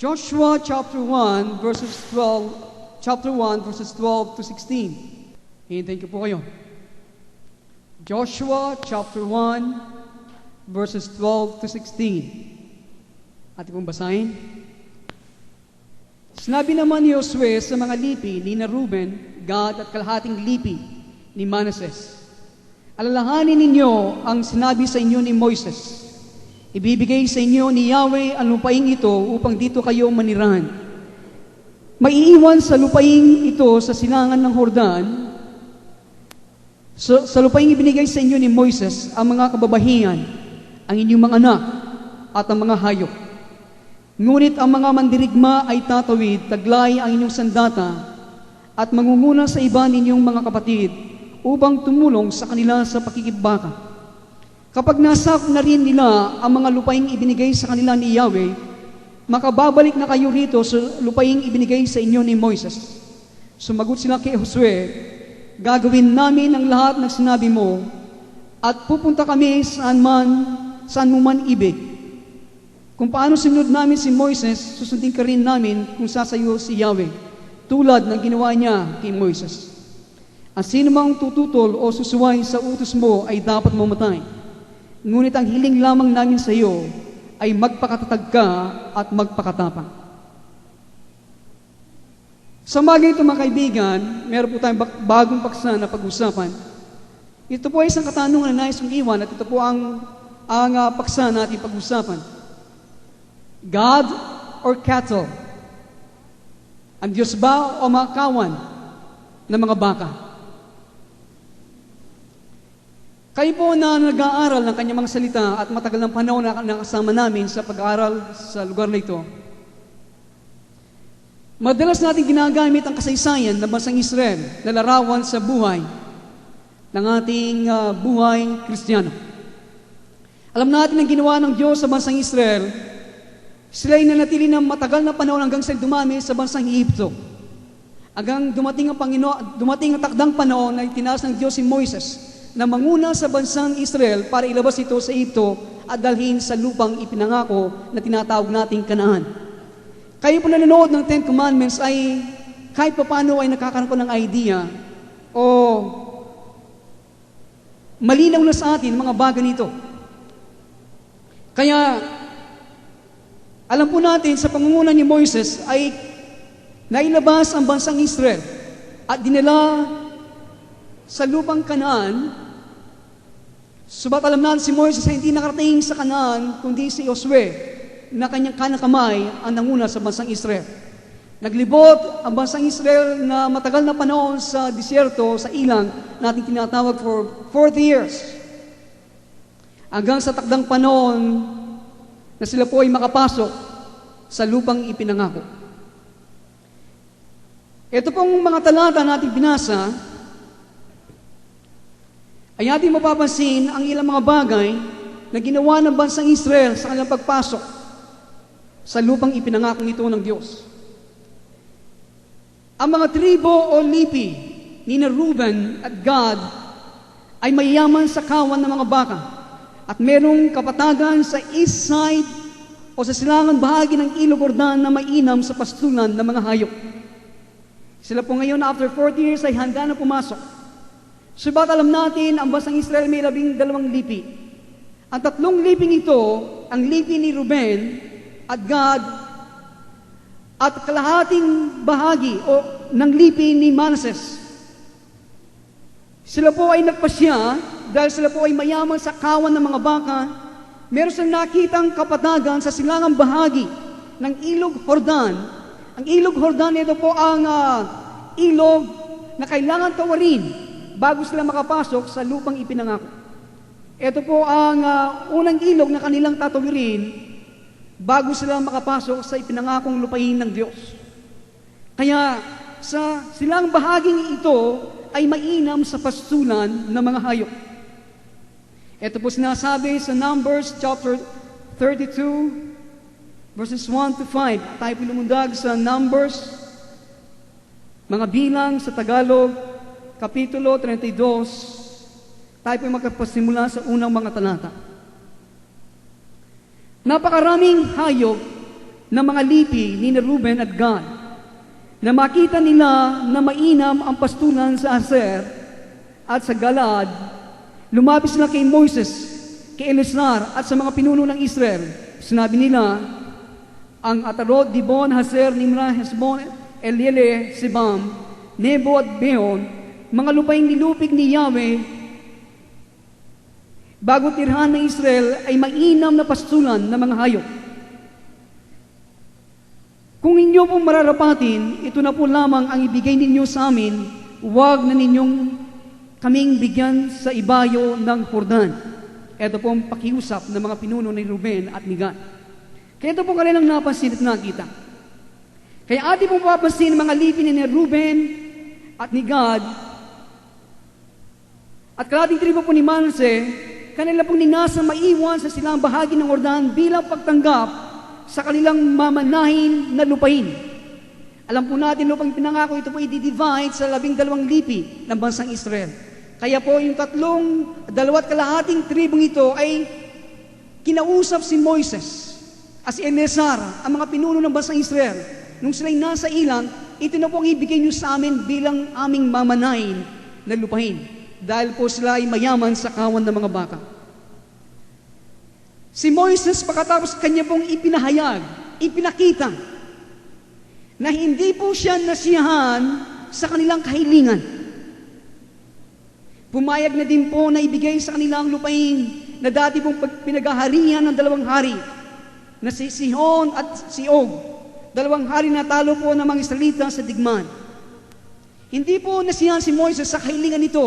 Joshua chapter 1 verses 12 to 16. Hintayin ko po kayo. Joshua chapter 1 verses 12 to 16. Ating pong basahin. Sinabi naman ni Josue sa mga lipi ni Reuben, Gad at kalahating lipi ni Manases, alalahanin ninyo ang sinabi sa inyo ni Moises. Ibibigay sa inyo ni Yahweh ang lupaing ito upang dito kayo manirahan. Maiiwan sa lupaing ito sa silangan ng Hordan. Sa lupaing ibinigay sa inyo ni Moises ang mga kababahian, ang inyong mga anak at ang mga hayop. Ngunit ang mga mandirigma ay tatawid, taglay ang inyong sandata at mangunguna sa iba ninyong mga kapatid upang tumulong sa kanila sa pakikibbaka. Kapag nasap na rin nila ang mga lupaing ibinigay sa kanila ni Yahweh, makababalik na kayo rito sa lupaing ibinigay sa inyo ni Moises. Sumagot sila kay Josue, gagawin namin ang lahat ng sinabi mo at pupunta kami saan mo man ibig. Kung paano sinunod namin si Moises, susundin ka rin namin kung sasayo si Yahweh, tulad ng ginawa niya kay Moises. Ang sino mang tututol o susuway sa utos mo ay dapat mamatay. Ngunit ang hiling lamang namin sa iyo ay magpakatatag ka at magpakatapang. Sa bagay ito mga kaibigan, meron po tayong bagong paksa na pag-usapan. Ito po ay isang katanungan na nais kong iwan at ito po ang paksa na ating pag-usapan. God or cattle? Ang Diyos ba o mga kawan ng mga baka? Kayo po na nag-aaral ng kanyang mga salita at matagal ng panahon na nakasama namin sa pag-aaral sa lugar na ito, madalas natin ginagamit ang kasaysayan ng bansang Israel na larawan sa buhay ng ating buhay Kristiyano. Alam natin ang ginawa ng Diyos sa bansang Israel. Sila ay nanatili ng matagal na panahon hanggang sa dumami sa bansang Egypto. Hanggang dumating ang takdang panahon na itinaas ng Diyos si Moises na manguna sa bansang Israel para ilabas ito sa Egypto at dalhin sa lupang ipinangako na tinatawag nating Kanaan. Kayo po nanonood ng Ten Commandments ay kahit paano ay nakakaroon ko ng idea o malinaw na sa atin mga bagay nito. Kaya alam po natin sa pangunguna ni Moises ay nailabas ang bansang Israel at dinala sa lupang Kanaan. Subat alam natin si Moises ay hindi nakarating sa Kanaan kundi si Josue na kanyang kanang kamay ang nanguna sa bansang Israel. Naglibot ang bansang Israel na matagal na panahon sa disyerto, sa ilang na ating tinatawag for 40 years. Hanggang sa takdang panahon na sila po ay makapasok sa lupang ipinangako. Ito pong mga talata na ating binasa ay ating mapapansin ang ilang mga bagay na ginawa ng bansang Israel sa kanilang pagpasok sa lupang ipinangako nito ng Diyos. Ang mga tribo o lipi ni Reuben at Gad ay mayayaman sa kawan ng mga baka at merong kapatagan sa east side o sa silangan bahagi ng Ilog Jordan na mainam sa pastulan ng mga hayop. Sila po ngayon after 40 years ay handa na pumasok. Subat alam natin, ang bansang Israel may 12 lipi. Ang 3 liping ito, ang lipi ni Reuben at Gad at kalahating bahagi o ng lipi ni Manases. Sila po ay nagpasya dahil sila po ay mayaman sa kawan ng mga baka. Meron silang nakitang kapatagan sa silangang bahagi ng Ilog Jordan. Ang Ilog Jordan, ito po ang ilog na kailangan tawarin bago sila makapasok sa lupang ipinangako. Ito po ang unang ilog na kanilang tatawirin bago sila makapasok sa ipinangakong lupain ng Diyos. Kaya sa silang bahaging ito ay mainam sa pastulan ng mga hayop. Ito po sinasabi sa Numbers chapter 32 verses 1 to 5. Tayo po lumundag sa Numbers, mga bilang sa Tagalog, Kapitulo 32, tayo po magpasimula sa unang mga talata. Napakaraming hayop ng mga lipi ni Reuben at Gad, na makita nila na mainam ang pastulan sa Aser at sa Galad, lumapit sila kay Moises, kay Eleazar at sa mga pinuno ng Israel. Sinabi nila, ang Atarot, Dibon, Haser, Nimra, Hesbon, Eliele, Sibam, Nebo at Beon, mga lupaing nilupig ni Yahweh, bago tirhan ng Israel ay mainam na pastulan ng mga hayop. Kung inyo pong mararapatin, ito na po lamang ang ibigay ninyo sa amin, huwag na ninyong kaming bigyan sa ibayo ng Jordan. Ito po ang pakiusap ng mga pinuno ni Reuben at ni Gad. Kaya ito po kanilang napansin at nakita. Kaya ating pong papansin mga lipi ni Reuben at ni Gad at kalating tribo po ni Manase, kanila pong ninasang maiwan sa silang bahagi ng Jordan bilang pagtanggap sa kanilang mamanahin na lupain. Alam po natin, lupang pinangako, ito po i-divide sa 12 lipi ng bansang Israel. Kaya po yung 2.5 tribong ito ay kinausap si Moises at si Eleazar, ang mga pinuno ng bansang Israel. Nung sila'y nasa ilang, ito na po ang ibigay nyo sa amin bilang aming mamanahin na lupain. Dahil po sila ay mayaman sa kawan ng mga baka. Si Moises, pagkatapos kanya pong ipinahayag, ipinakita, na hindi po siya nasiyahan sa kanilang kahilingan. Pumayag na din po na ibigay sa kanilang lupain na dati pong pinaghaharian ng 2 hari, na si Sihon at si Og, 2 hari na talo po ng mga Israelita sa digmaan. Hindi po nasiyahan si Moises sa kahilingan nito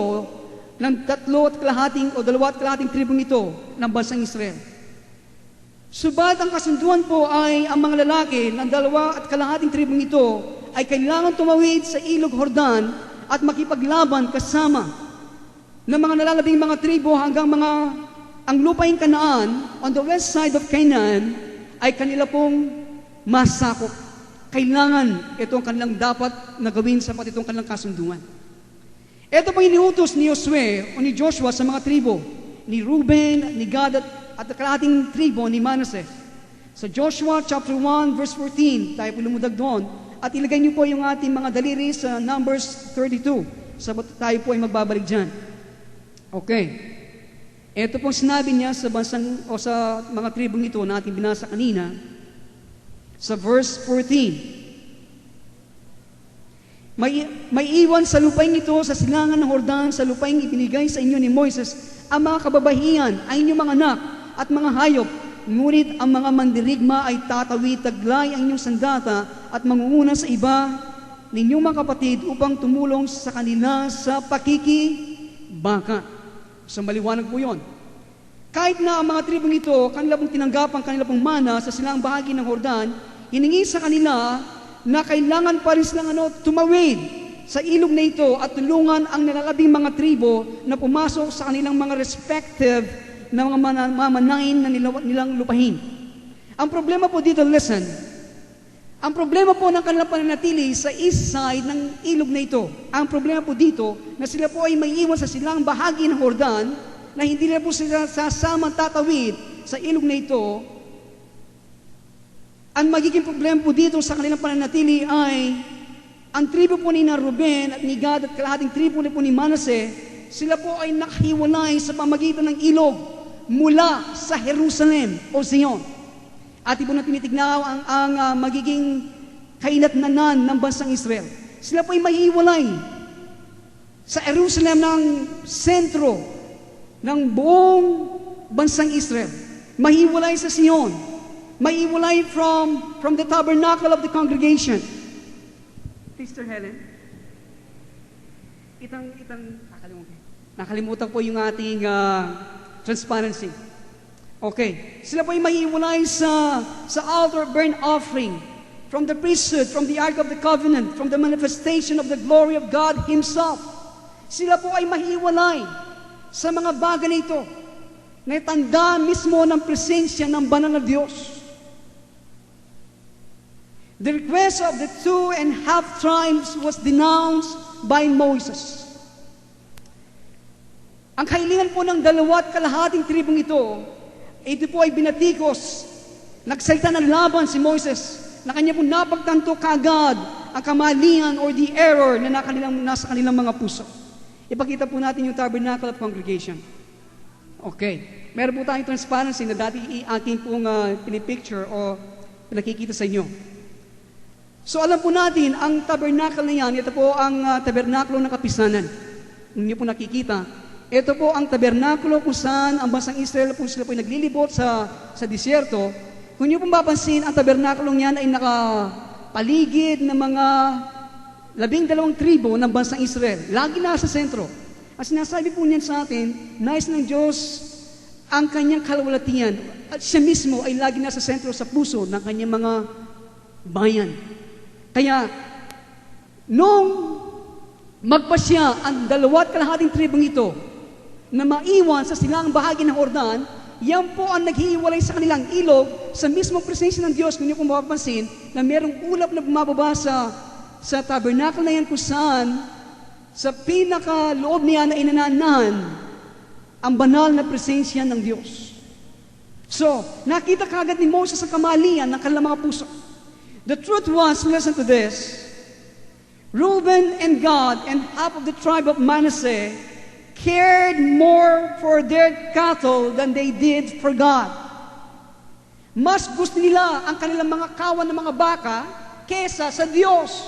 ng 3.5 tribong ito ng bansang Israel. Subalit ang kasunduan po ay ang mga lalaki ng 2.5 tribong ito ay kailangan tumawid sa ilog Jordan at makipaglaban kasama ng mga nalalabing mga tribo hanggang ang lupaing Kanaan on the west side of Canaan ay kanila pong masakop. Kailangan itong kanilang dapat na gawin sapat itong kanilang kasunduan. Ito pang iniutos ni Josue o ni Joshua sa mga tribo ni Reuben, ni Gad at kalahating tribo ni Manasseh. Sa Joshua chapter 1 verse 14, tayo po lumudag doon at ilagay niyo po yung ating mga daliri sa Numbers 32. Sabat tayo po ay magbabalik dyan. Okay. Ito pong sinabi niya sa bansang o sa mga tribong ito na ating binasa kanina sa verse 14. May iwan sa lupain ito sa silangan ng Jordan, sa lupain ibinigay sa inyo ni Moises ang mga kababahian ay inyong mga anak at mga hayop. Ngunit ang mga mandirigma ay tatawid taglay ang inyong sandata at mangunguna sa iba ninyong mga kapatid upang tumulong sa kanila sa pakikibaka. So maliwanag po yun. Kahit na ang mga tribong ito, kanila pong tinanggap ang kanila pong mana sa silang bahagi ng Jordan, hiningi sa kanila na kailangan pa rin silang tumawid sa ilog na ito at tulungan ang nalalabing mga tribo na pumasok sa kanilang mga respective na mga mamanahin na nilang lupahin. Ang problema po dito, listen, ang problema po ng kanilang pananatili sa east side ng ilog na ito, ang problema po dito na sila po ay may iwan sa silang bahagi ng Jordan na hindi na po sila sasamang tatawid sa ilog na ito. Ang magiging problema po dito sa kanilang pananatili ay ang tribo po ni Reuben at ni Gad at kalahating tribo po ni Manasseh, sila po ay nakahiwalay sa pamagitan ng ilog mula sa Jerusalem o Zion. At po na tinitignan ang magiging kainatnanan ng bansang Israel. Sila po ay mahiwalay sa Jerusalem ng sentro ng buong bansang Israel. Mahiwalay sa Zion. Mahiwalay from the tabernacle of the congregation. Sister Helen, nakalimutan po yung ating transparency. Okay. Sila po ay mahiwalay sa altar burnt offering, from the priesthood, from the Ark of the Covenant, from the manifestation of the glory of God Himself. Sila po ay mahiwalay sa mga bagay na ito, na tanda mismo ng presensya ng banal na Diyos. The request of the 2.5 tribes was denounced by Moses. Ang kahilingan po ng 2.5 tribong ito po ay binatikos Nagsalita ng laban si Moises na kanya pong napagtanto kagad ang kamalian or the error na nasa kanilang mga puso. Ipakita po natin yung Tabernacle of Congregation. Okay. Meron po tayong transparency na dati akin pong pinipicture o pinakikita sa inyo. So alam po natin, ang tabernacle na yan, ito po ang tabernakulo ng kapisanan. Hindi po nakikita. Ito po ang tabernakulo kung saan ang bansang Israel po sila po naglilibot sa disyerto. Kung niyo pong mapansin, ang tabernakulong yan ay nakapaligid ng mga 12 tribo ng bansang Israel. Lagi nasa sentro. At sinasabi po niyan sa atin, nais ng Diyos ang kanyang kalawalatian. At siya mismo ay lagi nasa sentro sa puso ng kanyang mga bayan. Kaya, nung magpasya ang 2.5 tribong ito na maiwan sa silang bahagi ng Jordan, yan po ang naghihiwalay sa kanilang ilog sa mismong presensya ng Diyos. Kung niyo kung mapapansin na merong ulap na bumababa sa tabernacle na yan kung saan sa pinakaloob niya na inananan ang banal na presensya ng Diyos. So, nakita kagad ni Moses ang kamalian ng kanilang mga puso. The truth was, listen to this, Reuben and Gad and half of the tribe of Manasseh cared more for their cattle than they did for God. Mas gusto nila ang kanilang mga kawan ng mga baka kesa sa Diyos.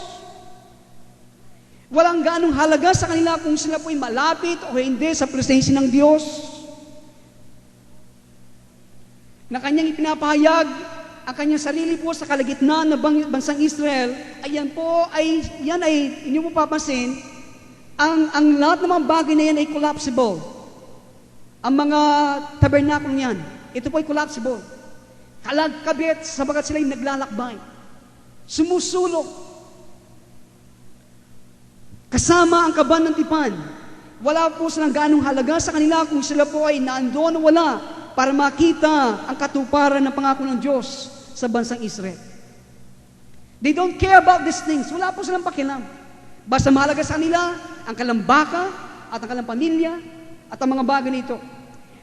Walang ganong halaga sa kanila kung sila po'y malapit o hindi sa presensya ng Diyos. Na kanyang ipinapahayag ang kanyang sarili po sa kalagitnaan ng bansang Israel, yan ay, hindi mo papansin, ang lahat ng mga bagay na yan ay collapsible. Ang mga tabernacle niyan, ito po ay collapsible. Kalagkabit sabagat sila ay naglalakbay. Sumusulok. Kasama ang kaban ng tipan. Wala po silang ganong halaga sa kanila kung sila po ay naandoon o wala para makita ang katuparan ng pangako ng Diyos sa bansang Israel. They don't care about these things. Wala po silang pakialam. Basta mahalaga sa kanila ang kanilang baka at ang kanilang pamilya at ang mga bagay nito.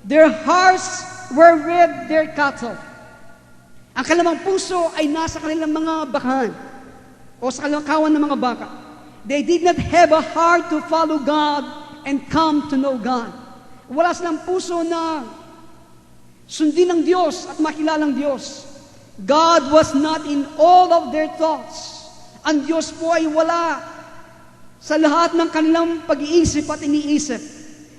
Their hearts were with their cattle. Ang kanilang puso ay nasa kanilang mga bakahan o sa kanilang kawan ng mga baka. They did not have a heart to follow God and come to know God. Wala silang puso na sundin ng Diyos at makilala ng Diyos. God was not in all of their thoughts. Ang Diyos po ay wala sa lahat ng kanilang pag-iisip at iniisip.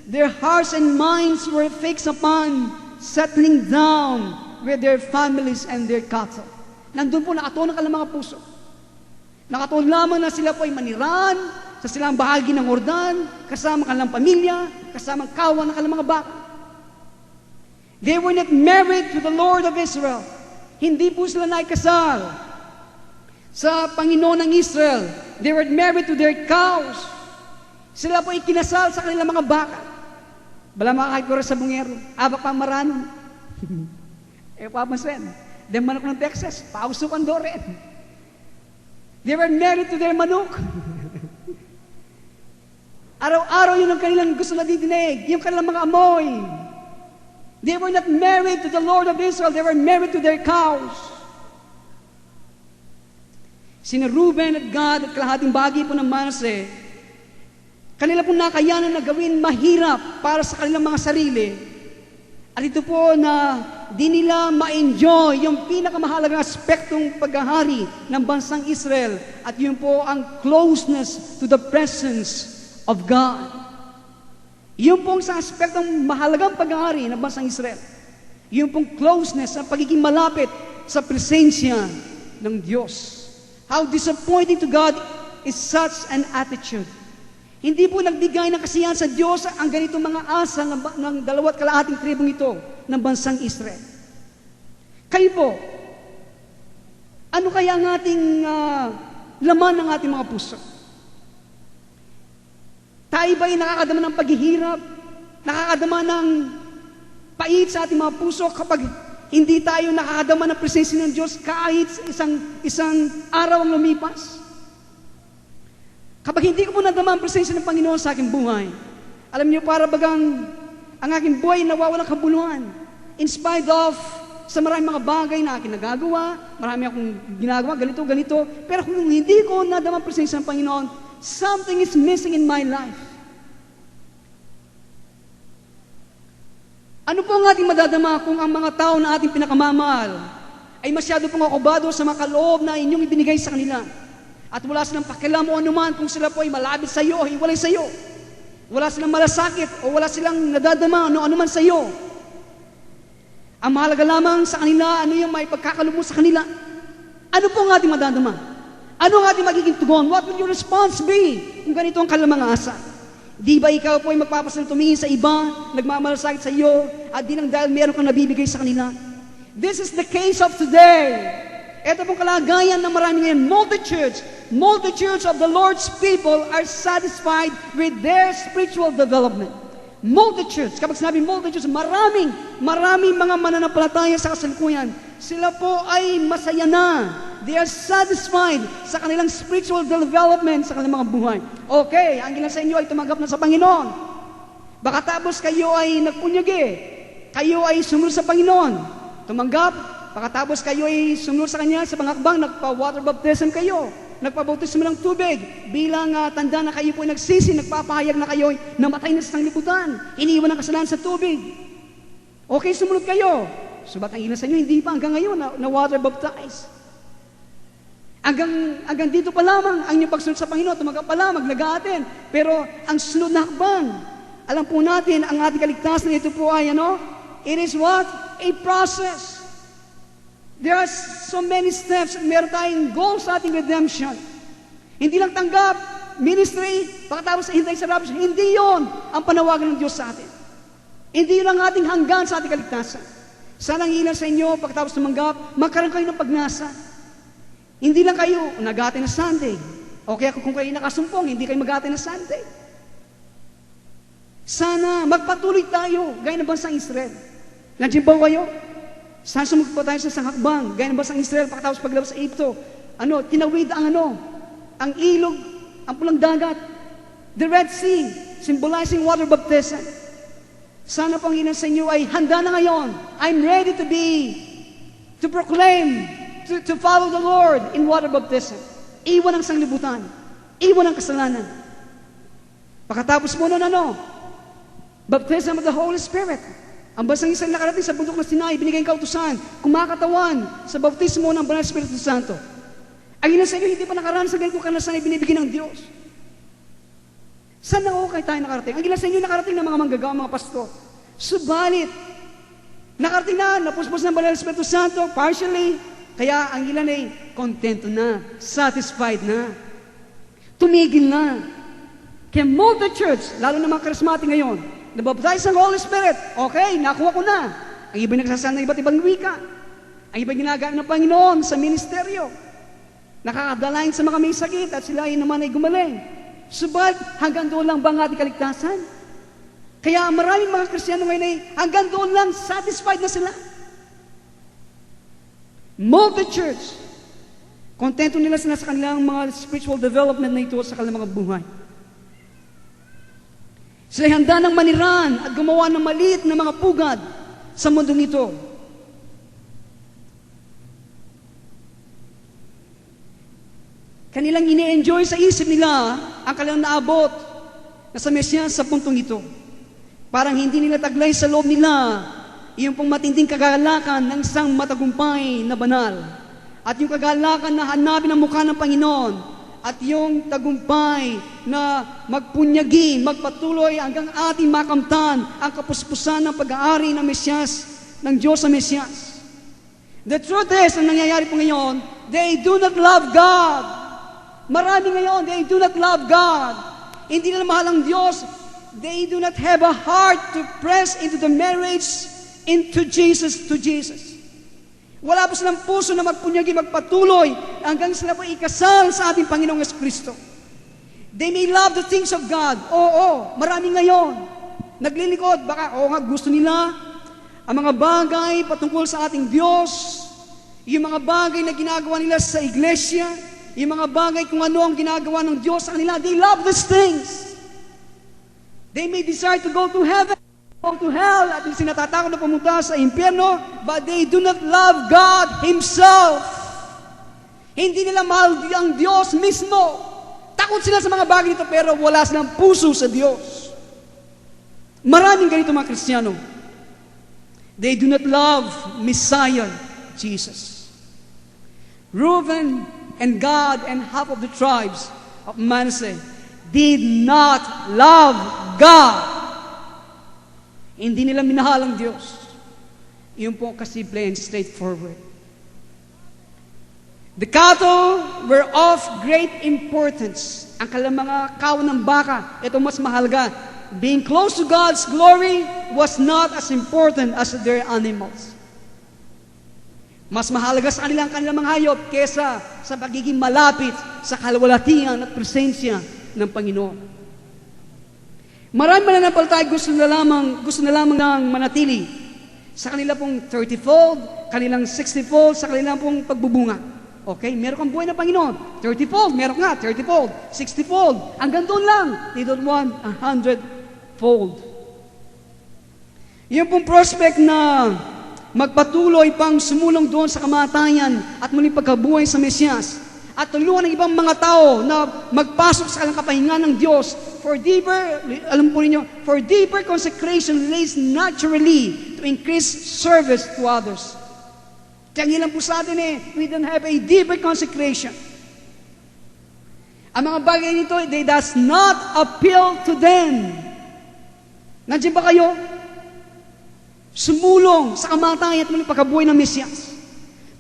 Their hearts and minds were fixed upon settling down with their families and their cattle. Nandun po nakatuon ang kanilang mga puso. Nakatuon lamang na sila po ay maniran sa silang bahagi ng Jordan, kasama kanilang pamilya, kasama ang kawan ng kanilang mga baka. They were not married to the Lord of Israel. Hindi po sila naikasal sa Panginoon ng Israel. They were married to their cows. Sila po ikinasal sa kanilang mga baka. Bala makakait ko rin sa bungero. Abak pa maranon. Papansin. Then manok ng Texas. Pausukan do rin. They were married to their manok. Araw-araw yun ang kanilang gusto na didinig. Yung kanilang mga amoy. They were not married to the Lord of Israel. They were married to their cows. Sina Reuben at Gad at kalahating bahagi po ng Manasseh, kanila pong nakayanan na gawin mahirap para sa kanilang mga sarili. At ito po na di nila ma-enjoy yung pinakamahalagang aspektong paghahari ng bansang Israel. At yun po ang closeness to the presence of God. Yun pong sa aspektong mahalagang paghahari ng bansang Israel. Yun pong closeness, ang pagiging malapit sa presensya ng Diyos. How disappointing to God is such an attitude. Hindi po nagbigay ng kasiyahan sa Diyos ang ganitong mga asa ng 2.5 tribong ito ng bansang Israel. Kayo po, ano kaya ang ating laman ng ating mga puso? Tayo ba'y nakakadama ng paghihirap? Nakakadama ng pait sa ating mga puso kapag hindi tayo nakakadama ng presensya ng Diyos kahit isang araw ang lumipas? Kapag hindi ko po nadama ang presensya ng Panginoon sa aking buhay, alam niyo, para bagang ang aking buhay nawawalang kabuluhan. In spite of sa maraming mga bagay na aking nagagawa, marami akong ginagawa, ganito. Pero kung hindi ko nadama ang presensya ng Panginoon, something is missing in my life. Ano po ang ating madadama kung ang mga tao na ating pinakamamahal ay masyado pong akobado sa mga kaloob na inyong ibinigay sa kanila? At wala silang pakialam o anuman kung sila po ay malapit sa iyo o hiwalay sa iyo. Wala silang malasakit o wala silang nadadama o anuman sa iyo. Ang mahalaga lamang sa kanila, ano yung may pagkakaloob mo sa kanila? Ano po ang ating madadama? Ano ang ating magiging tugon? What will your response be kung ganito ang kanilang mga asa? Di ba ikaw po ay magpapasal tumingin sa iba, nagmamalasakit sa iyo, at di lang dahil meron kang nabibigay sa kanila? This is the case of today. Ito pong kalagayan ng marami ngayon. Multitudes of the Lord's people are satisfied with their spiritual development. Multitudes, kapag sinabi multitudes, maraming mga mananampalataya sa kasalukuyan. Sila po ay masaya na. They are satisfied sa kanilang spiritual development sa kanilang mga buhay. Okay, ang ilan sa inyo ay tumanggap na sa Panginoon. Baka tapos kayo ay nagpunyagi. Kayo ay sumunod sa Panginoon. Tumanggap, pagkatapos kayo ay sumunod sa Kanya sa pangakbang, nagpa-water baptism kayo. Nagpabautismo ng tubig. Bilang tanda na kayo po ay nagsisi, nagpapahayag na kayo ay namatay na sa sanglibutan. Iniwan ang kasalanan sa tubig. Okay, sumunod kayo. Subat ang ilan sa inyo, hindi pa hanggang ngayon na water baptized. Hanggang dito pa lamang ang inyong pagsunod sa Panginoon, tumaga pa lamang, nag-aaten. Pero ang sunod na hakbang, alam po natin, ang ating kaligtasan ito po ay it is what? A process. There are so many steps. Meron tayong goal sa ating redemption. Hindi lang tanggap, ministry, pagkatapos hintay sa rapture. Hindi yon ang panawagan ng Diyos sa atin. Hindi yun ang ating hanggan sa ating kaligtasan. Sana ang ilan sa inyo, pagkatapos tumanggap, magkaroon kayo ng pagnasa. Hindi lang kayo nag-aaten na Sunday. O kaya kung kayo nakasumpong, hindi kayo mag-aaten na Sunday. Sana magpatuloy tayo, gaya ng bansang Israel. Nandiyan ba kayo? Sana sumugod po tayo sa sanghakbang, gaya ng bansang Israel, pagkatapos paglabas sa Egypto. Tinawid ang ilog, ang pulang dagat, the Red Sea, symbolizing water baptism. Sana po ang ilan sa inyo ay handa na ngayon. I'm ready to proclaim, to follow the Lord in water baptism. Iwan ang sanglibutan, iwan ang kasalanan. Pagkatapos mo baptism of the Holy Spirit. Ang bansang Israel nakarating sa bundok ng Sinai, binigay ang kautusan, kumakatawan sa bautismo ng Banal Espiritu Santo. Ang ilan sa inyo hindi pa nakaranas sa ganitong kanasan ay binibigyan ng Diyos. Saan kayo tayo nakarating? Ang ilan sa inyo nakarating ng mga manggagawa, mga pastor. Subalit, nakarating na, napuspos ng Banal Espiritu Santo, partially, kaya ang ilan ay contento na, satisfied na, tumigil na. Kaya multitudes, lalo na mga charismatic ngayon, nabaptize ng Holy Spirit. Okay, nakuha ko na. Ang iba nagsasal ng iba't ibang wika. Ang iba ginagamit ng Panginoon sa ministeryo. Nakakadalain sa mga may sakit at sila naman ay gumaling. Subalit, hanggang doon lang ba ang ating kaligtasan? Kaya maraming mga Kristiyano ngayon ay hanggang doon lang satisfied na sila. Multitudes, kontento nila sila sa kanilang mga spiritual development na ito sa kanilang mga buhay. Sila'y handa ng maniran at gumawa ng maliit na mga pugad sa mundong ito. Kanilang ini-enjoy sa isip nila ang kanilang naabot na sa Mesiyas sa puntong ito. Parang hindi nila taglay sa loob nila yung pong matinding kagalakan ng isang matagumpay na banal. At yung kagalakan na hanapin ang mukha ng Panginoon. At yung tagumpay na magpunyagi, magpatuloy hanggang ating makamtan ang kapuspusan ng pag-aari ng Mesiyas, ng Diyos sa Mesiyas. The truth is, ang nangyayari po ngayon, they do not love God. Marami ngayon, they do not love God. Hindi nila mahal ang Diyos. They do not have a heart to press into the marriage, into Jesus, to Jesus. Wala po silang puso na magpunyagi, magpatuloy hanggang sila po ikasal sa ating Panginoong Jesucristo. They may love the things of God. Oo, marami ngayon. Naglilingkod, baka gusto nila ang mga bagay patungkol sa ating Diyos, yung mga bagay na ginagawa nila sa iglesia, yung mga bagay kung ano ang ginagawa ng Diyos sa kanila. They love these things. They may desire to go to heaven. to hell at sinatatakot na pumunta sa impyerno, but they do not love God Himself. Hindi nila mahal ang Diyos mismo. Takot sila sa mga bagay nito pero wala silang puso sa Diyos. Maraming ganito mga Kristiyano. They do not love Messiah, Jesus. Reuben and God and half of the tribes of Manasseh did not love God. Hindi nila minahal ang Diyos. Iyon po kasimple and straightforward. The cattle were of great importance. Ang kanilang mga kawan ng baka, ito mas mahalaga. Being close to God's glory was not as important as their animals. Mas mahalaga sa kanilang mga hayop kesa sa pagiging malapit sa kalwalhatian at presensya ng Panginoon. Marami mananampalataya gusto na lamang ng manatili sa kanila pong 30-fold, kanilang 60-fold, sa kanilang pong pagbubunga. Okay, meron kang buhay na Panginoon. 30-fold, meron nga, 30-fold, 60-fold. Hanggang doon lang. They don't want 100-fold. Yung pong prospect na magpatuloy pang sumulong doon sa kamatayan at muling pagkabuhay sa Mesiyas at tulungan ng ibang mga tao na magpasok sa kanilang kapahingan ng Diyos for deeper, alam po ninyo, for deeper consecration leads naturally to increase service to others. Kaya lang po sa atin we don't have a deeper consecration. Ang mga bagay nito, they does not appeal to them. Nandiyan ba kayo? Sumulong sa kamatayan at muling pagkabuhay ng Mesiyas.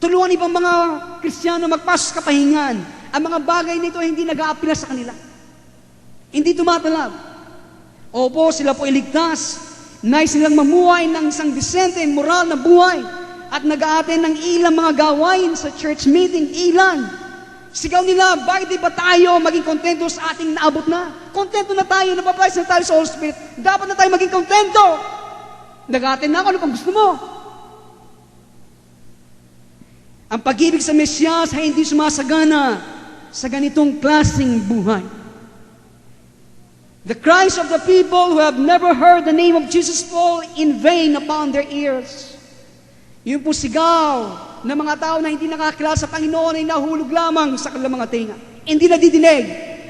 Tulungan ibang mga Kristiyano magpasok sa kapahingan. Ang mga bagay nito hindi nag-aapila sa kanila. Hindi tumatalab. Opo, sila po iligtas. Nais silang mamuhay ng isang disente, moral na buhay. At nag-aaten ng ilang mga gawain sa church meeting, ilan. Sigaw nila, bakit di ba tayo maging kontento sa ating naabot na? Kontento na tayo, napaprise na tayo sa Holy Spirit. Dapat na tayo maging kontento. Nag-aaten na ako, ano pang gusto mo? Ang pag-ibig sa Mesiyas ay hindi sumasagana sa ganitong klaseng buhay. The cries of the people who have never heard the name of Jesus fall in vain upon their ears. Yung po sigaw ng mga tao na hindi nakakilala sa Panginoon ay nahulog lamang sa kanilang mga tinga. Hindi nadidinig.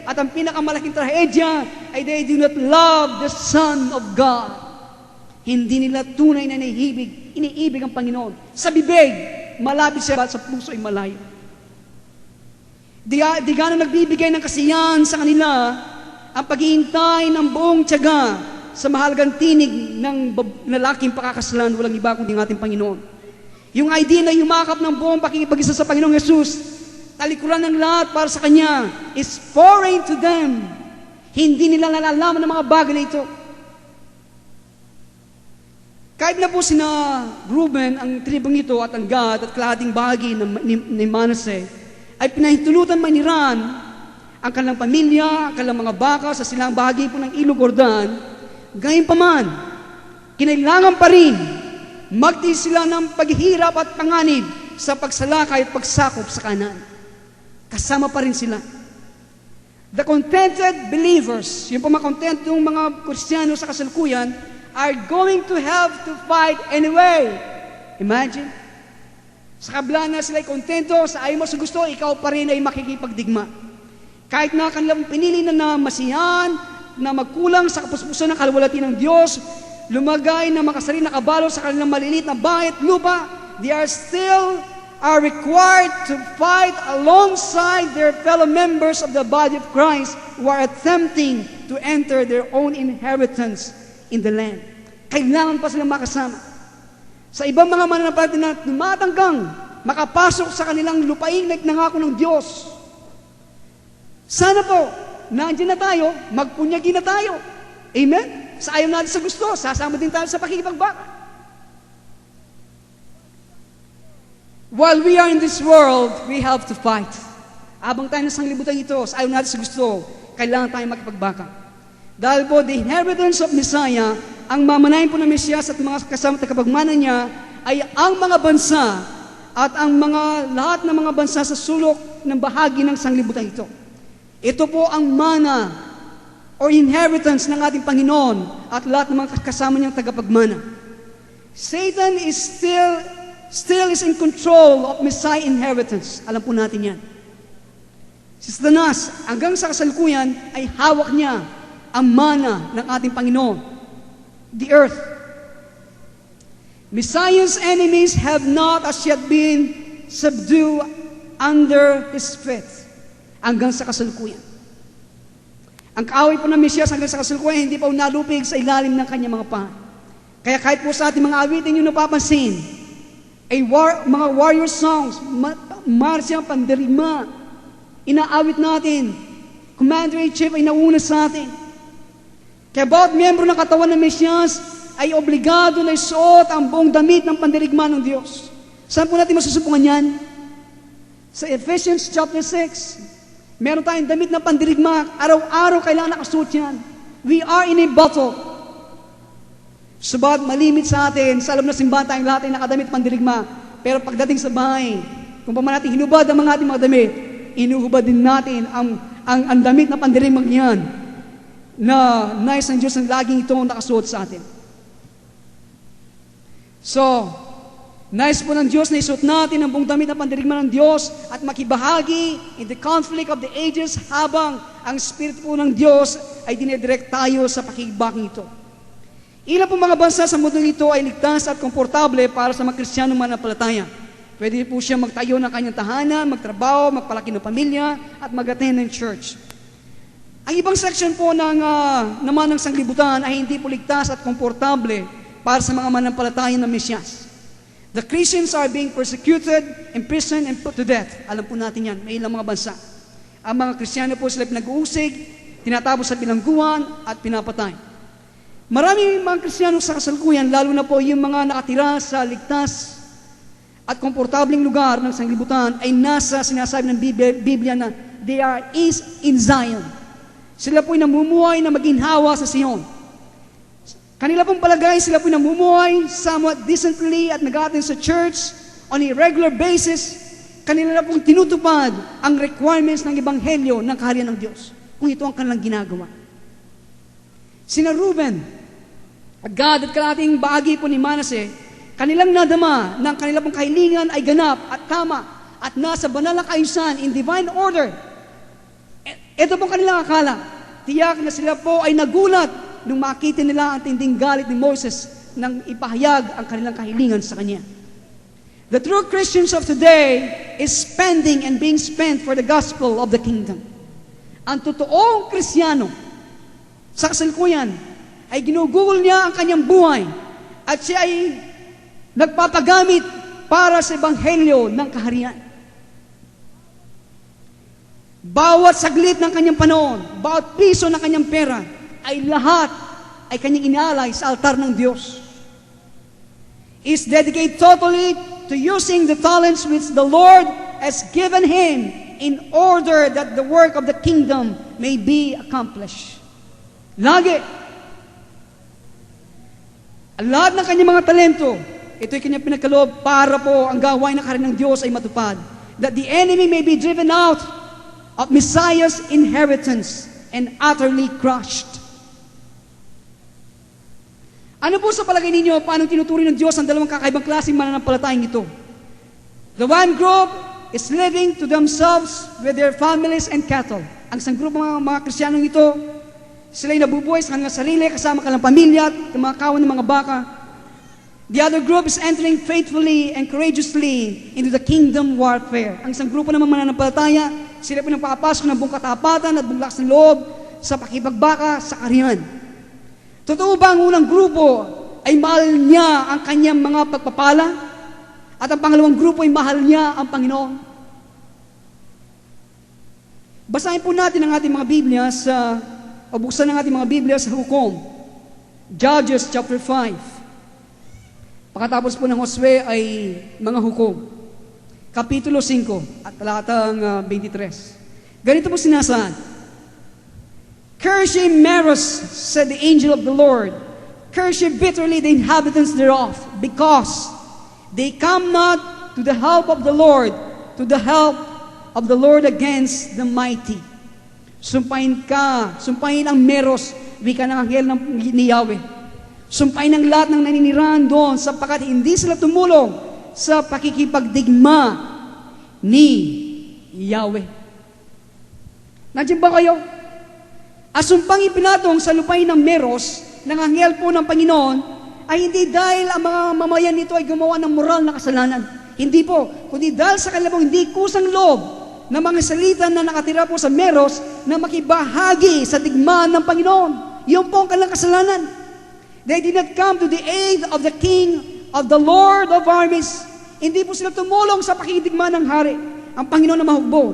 At ang pinakamalaking trahedya ay they do not love the Son of God. Hindi nila tunay na iniibig ang Panginoon. Sa bibig, malapit siya, sa puso ay malayo. Di gano'n nagbibigay ng kasiyahan sa kanila ang paghihintay ng buong tiyaga sa mahalagang tinig ng lalaking pakakasalan, walang iba kundi ang ating Panginoon. Yung idea na yumakap ng buong pakikipag-isa sa Panginoong Yesus, talikuran ng lahat para sa Kanya, is foreign to them. Hindi nila nalalaman ng mga bagay na ito. Kahit na po sina Reuben, ang tribong ito at ang Gad at kalahating bahagi ni Manasseh, ay pinahintulutan maniran ang kanilang pamilya, ang kanilang mga baka sa silang bahagi po ng Ilog Jordan. Gayunpaman, kinailangan pa rin magtiis sila ng paghihirap at panganib sa pagsalakay at pagsakop sa kanan. Kasama pa rin sila. The contented believers, yung pamakontentong mga Kristiyano sa kasalukuyan, are going to have to fight anyway. Imagine. Sa kabila na sila ay kontento, sa ayaw mo sa gusto, ikaw pa rin ay makikipagdigma. Kahit na kanilang pinili na masiyahan, na magkulang sa kapuspusan ng kalwalhati ng Diyos, lumagay na makasari na kabalo sa kanilang maliliit na bahay at lupa, they are still required to fight alongside their fellow members of the body of Christ who are attempting to enter their own inheritance in the land. Kailangan pa silang makasama. Sa ibang mga mananampalataya na tumatanggang makapasok sa kanilang lupain na nangako ng Diyos. Sana po, nandiyan na tayo, magpunyagi na tayo. Amen? Sa ayaw natin sa gusto, sasama din tayo sa pakikipagbaka. While we are in this world, we have to fight. Abang tayo sa sanglibutan ito, sa ayaw natin sa gusto, kailangan tayo makipagbaka. Dahil po, the inheritance of Messiah, ang mamanayin po ng Mesiyas at mga kasama at kapagmana niya, ay ang mga bansa at ang lahat ng mga bansa sa sulok ng bahagi ng sanglibutan ito. Ito po ang mana or inheritance ng ating Panginoon at lahat ng mga kasama niyang tagapagmana. Satan is still is in control of Messiah inheritance. Alam po natin yan. Si Satanas, hanggang sa kasalukuyan, ay hawak niya ang mana ng ating Panginoon, the earth. Messiah's enemies have not as yet been subdued under his feet, hanggang sa kasalukuyan. Ang kaaway po ng Mesiyas hanggang sa kasalukuyan, hindi pa nalupig sa ilalim ng kanyang mga paa. Kaya kahit po sa ating mga awitin yung napapansin, ay mga warrior songs, marsya, pandirigma, inaawit natin, Commander-in-Chief ay nauna sa atin. Kaya bawat miyembro ng katawan ng Mesiyas ay obligado na isuot ang buong damit ng pandirigma ng Diyos. Saan po natin masusupungan yan? Sa Ephesians chapter 6, meron tayong damit ng pandirigma. Araw-araw kailangan nakasuot yan. We are in a battle. Subalit malimit sa atin, sa alam na simbahan tayong lahat ay nakadamit pandirigma. Pero pagdating sa bahay, kung pa man natin hinubad ang mga ating mga damit, inuhubad din natin ang damit na pandirigma yan na nais ng Diyos ang laging itong nakasuot sa atin. So, nais po ng Diyos na isuot natin ang buong damit na pandirigma ng Diyos at makibahagi in the conflict of the ages habang ang Spirit po ng Diyos ay dinedirect tayo sa pakikibaking ito. Ilan po mga bansa sa mundo ito ay ligtas at komportable para sa mga Kristiyanong mananampalataya. Pwede po siya magtayo ng kanyang tahanan, magtrabaho, magpalaki ng pamilya at mag-attend ng church. Ang ibang section po naman ng sanglibutan ay hindi po ligtas at komportable para sa mga mananampalataya ng Mesiyas. The Christians are being persecuted, imprisoned, and put to death. Alam po natin yan, may ilang mga bansa. Ang mga Kristiyano po sila pinag-uusig, tinatapos sa bilangguan, at pinapatay. Maraming mga Kristiyano sa kasalukuyan, lalo na po yung mga nakatira sa ligtas at komportableng lugar ng sanglibutan, ay nasa sinasabi ng Biblia na they are in Zion. Sila po'y namumuhay na maginhawa sa Sion. Kanila pong palagay, sila po'y namumuhay somewhat decently at nag-attend sa church on a regular basis. Kanila na pong tinutupad ang requirements ng Ebanghelyo ng kaharian ng Diyos. Kung ito ang kanilang ginagawa. Sina Reuben at Gad at kalating bahagi po ni Manase, kanilang nadama ng kanilang pong kahilingan ay ganap at tama at nasa banal na kaayusan in divine order. Ito pong kanilang akala. Tiyak na sila po ay nagulat nung makita nila ang tinding galit ni Moses nang ipahayag ang kanilang kahilingan sa kanya. The true Christians of today is spending and being spent for the gospel of the kingdom. Ang totoong Kristiyano sa kasalukuyan ay ginugugol niya ang kanyang buhay at siya ay nagpapagamit para sa ebanghelyo ng kaharian. Bawat saglit ng kanyang panahon, bawat piso ng kanyang pera, ay lahat ay kanyang inaalay sa altar ng Diyos. Is dedicated totally to using the talents which the Lord has given him in order that the work of the kingdom may be accomplished. Lagi. Ang lahat ng kanyang mga talento, ito'y kanyang pinagkaloob para po ang gawain ng kaharian ng Diyos ay matupad. That the enemy may be driven out of Messiah's inheritance and utterly crushed. Ano po sa palagay ninyo, paano tinuturing ng Diyos ang dalawang kakaibang klaseng mananampalatayang ito? The one group is living to themselves with their families and cattle. Ang isang grupo mga Kristiyanong ito, sila'y nabubuhay sa kanilang sarili, kasama kanilang pamilya at mga kawan ng mga baka. The other group is entering faithfully and courageously into the kingdom warfare. Ang isang grupo naman mananampalataya, sila po napapasok ng buong katapatan at buong lakas ng loob sa pakipagbaka sa kaharian. Totoo ba ang unang grupo ay mahal niya ang kanyang mga pagpapala at ang pangalawang grupo ay mahal niya ang Panginoon? Basahin po natin ang ating mga Biblia o buksan ang ating mga Biblia sa Hukom. Judges chapter 5. Pagkatapos po ng Josue ay mga Hukom. Kapitulo 5 at talatang 23. Ganito po sinasaad. Curse ye Meros, said the angel of the Lord. Curse ye bitterly the inhabitants thereof, because they come not to the help of the Lord, to the help of the Lord against the mighty. Sumpahin ang meros, wika ng anghel ni Yahweh. Sumpahin ang lahat ng naninirahan doon sapagkat hindi sila tumulong sa pakikipagdigma ni Yahweh. Nandiyan ba kayo? Asumpang ipinatong sa lupain ng meros ng anghel po ng Panginoon ay hindi dahil ang mga mamayan nito ay gumawa ng moral na kasalanan. Hindi po, kundi dahil sa kanilang hindi kusang loob na mga salita na nakatira po sa meros na makibahagi sa digmaan ng Panginoon. Yun po ang kanilang kasalanan. They did not come to the aid of the King of the Lord of armies. Hindi po sila tumulong sa pakikidigma ng hari, ang Panginoon na mahugbo.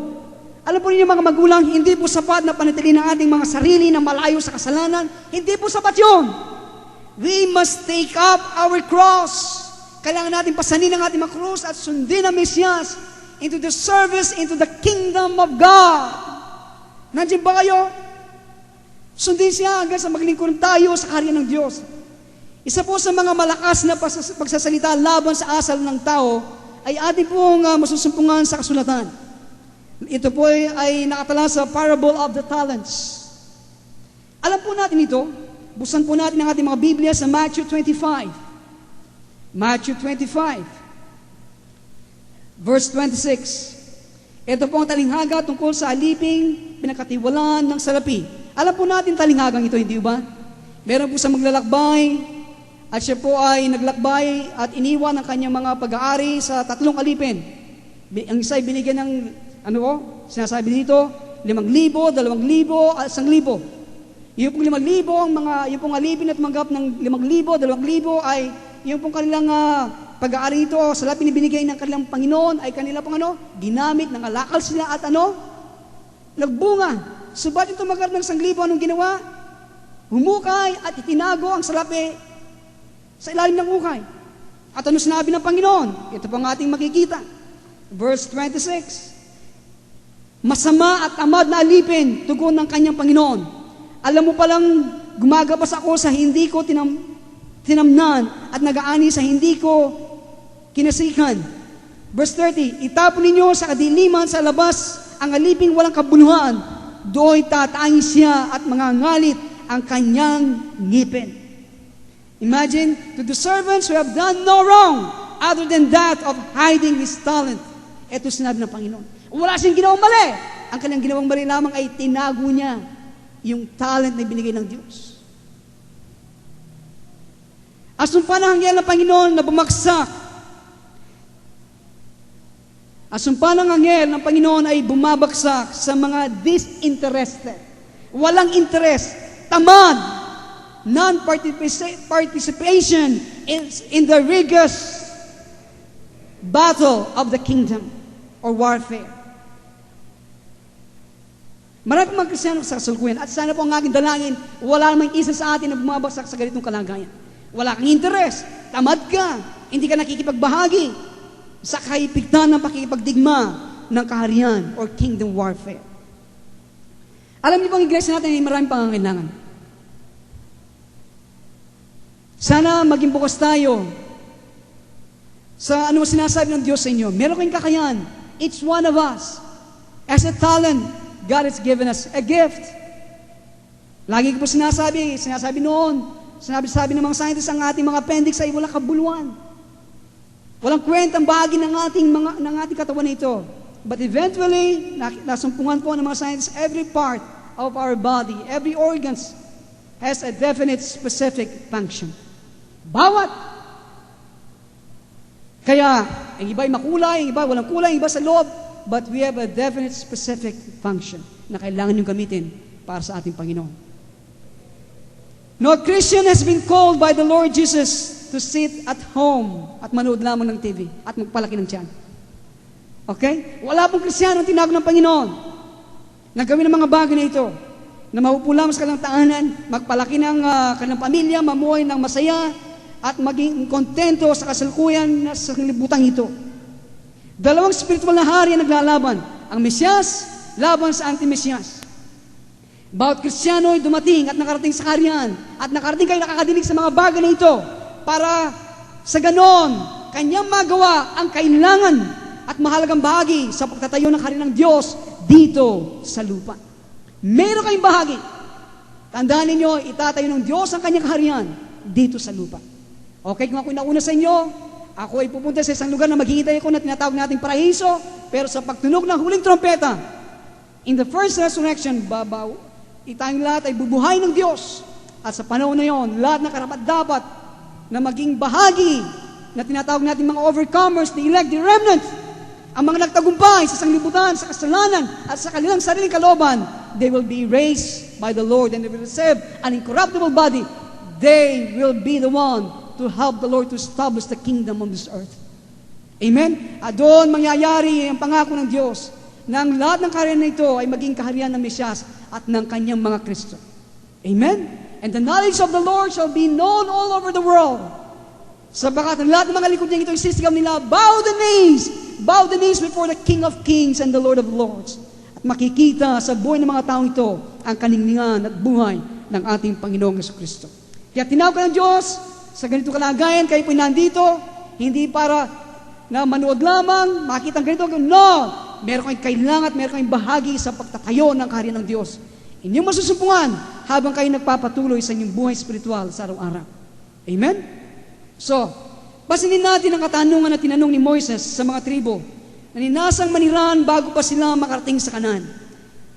Alam po ninyo mga magulang, hindi po sapat na panatilihin ang ating mga sarili na malayo sa kasalanan. Hindi po sapat yun. We must take up our cross. Kailangan natin pasanin ang ating mga krus at sundin ang Mesiyas into the service, into the kingdom of God. Nandiyan ba kayo? Sundin siya hanggang sa maglingkod tayo sa kaharian ng Diyos. Isa po sa mga malakas na pagsasalita laban sa asal ng tao ay ating pong masusumpungan sa kasulatan. Ito po ay nakatala sa parable of the talents. Alam po natin ito. Buksan po natin ang ating mga Biblia sa Matthew 25. Matthew 25, verse 26. Ito po ang talinghaga tungkol sa aliping pinakatiwalaan ng salapi. Alam po natin talinghagang ito, hindi ba? Meron po sa maglalakbay, at siya po ay naglakbay at iniwan ang kanyang mga pag-aari sa 3 alipin. Ang isa ay binigyan ng, sinasabi dito, 5,000, 2,000, at 1,000. Yung pong 5,000, yung pong alipin na tumanggap ng 5,000, 2,000 ay yung pong kanilang pag-aari ito, sa lahat binibigay ng kanilang Panginoon ay kanila pong ginamit, nangalakal sila at nagbunga. Subat yung tumanggap ng 1,000, anong ginawa? Humukay at itinago ang salapi sa ilalim ng ukay. At ano sinabi ng Panginoon? Ito po ang ating makikita. Verse 26. Masama at tamad na alipin, tugon ng kanyang Panginoon. Alam mo palang gumagabas ako sa hindi ko tinamnan at nagaani sa hindi ko kinasikan. Verse 30. Itapon ninyo sa kadiliman sa labas ang aliping walang kabuluhan. Do'y tataangin siya at mangangalit ang kanyang ngipin. Imagine, to the servants who have done no wrong other than that of hiding his talent. Ito sinabi ng Panginoon. Wala siyang ginawang mali. Ang kanyang ginawang mali lamang ay tinago niya yung talent na binigay ng Diyos. Asumpa ng anghel ng Panginoon na bumagsak. Asumpa ng anghel ng Panginoon ay bumabagsak sa mga disinterested. Walang interest, tamad, non-participation in the rigorous battle of the kingdom or warfare. Maraming mga Kristiyano sa kasalukuyan at sana po ang aking dalangin, wala namang isa sa atin na bumabagsak sa ganitong kalagayan. Wala kang interest, tamad ka, hindi ka nakikipagbahagi sa kaipigtan ng pakikipagdigma ng kaharian or kingdom warfare. Alam niyo bang iglesia natin ay maraming pangangailangan? Sana maging bukas tayo sa ano sinasabi ng Diyos sa inyo. Meron kayong kakayahan. Each one of us, as a talent, God has given us a gift. Lagi ko po sinasabi noon, sinabi ng mga scientists, ang ating mga appendix ay walang kabuluhan. Walang kwentang bahagi ng ating katawan na ito. But eventually, nasumpungan po ng mga scientists, every part of our body, every organs has a definite specific function. Bawat. Kaya, ang iba ay makulay, ang iba walang kulay, ang iba sa loob, but we have a definite specific function na kailangan yung gamitin para sa ating Panginoon. No Christian has been called by the Lord Jesus to sit at home at manood lamang ng TV at magpalaki ng tiyan. Okay? Wala pong Kristiyano ang tinawag ng Panginoon na gawin ang mga bagay na ito, na mapupulang sa kanilang tahanan, magpalaki ng kanilang pamilya, mamuhay ng masaya, at maging kontento sa kasalukuyan na sa libutan ito. Dalawang spiritual na hari ang naglalaban. Ang Mesiyas, laban sa anti-Mesiyas. Bawat Kristiyano ay dumating at nakarating sa kaharian at nakarating kayo nakakadinig sa mga bagay na ito para sa ganon, kanyang magawa ang kailangan at mahalagang bahagi sa pagtatayo ng kaharian ng Diyos dito sa lupa. Meron kayong bahagi. Tandaan ninyo, itatayo ng Diyos ang kanyang kaharian dito sa lupa. Okay, kung ako'y nauna sa inyo, ako ay pupunta sa isang lugar na maghihintay ako na tinatawag nating paraiso, pero sa pagtunog ng huling trompeta, in the first resurrection, tayong lahat ay bubuhay ng Diyos. At sa panahon na yon, lahat na karapat-dapat na maging bahagi na tinatawag natin mga overcomers, the elect, the remnant, ang mga nagtagumpay sa sanglibutan, sa kasalanan, at sa kanilang sariling kalooban, they will be raised by the Lord and they will receive an incorruptible body. They will be the one to help the Lord to establish the kingdom on this earth. Amen? At doon mangyayari ang pangako ng Diyos na ang lahat ng kaharian na ito ay maging kaharian ng Mesyas at ng kanyang mga Kristo. Amen? And the knowledge of the Lord shall be known all over the world. Sabagat ang lahat ng mga likod niya ito isisigaw nila, bow the knees before the King of Kings and the Lord of Lords. At makikita sa buhay ng mga taong ito ang kaningningan at buhay ng ating Panginoong Jesucristo. Kaya tinawag ka ng Diyos sa ganito kalagayan, kayo po'y nandito, hindi para na manood lamang, makita ang ganito, no! Meron kayong kailangan at meron kayong bahagi sa pagtatayo ng kaharian ng Diyos. Inyong masusumpungan habang kayo nagpapatuloy sa inyong buhay spiritual sa araw-araw. Amen? So, basinin natin ang katanungan na tinanong ni Moises sa mga tribo na ninasang manirahan bago pa sila makarating sa Kanaan.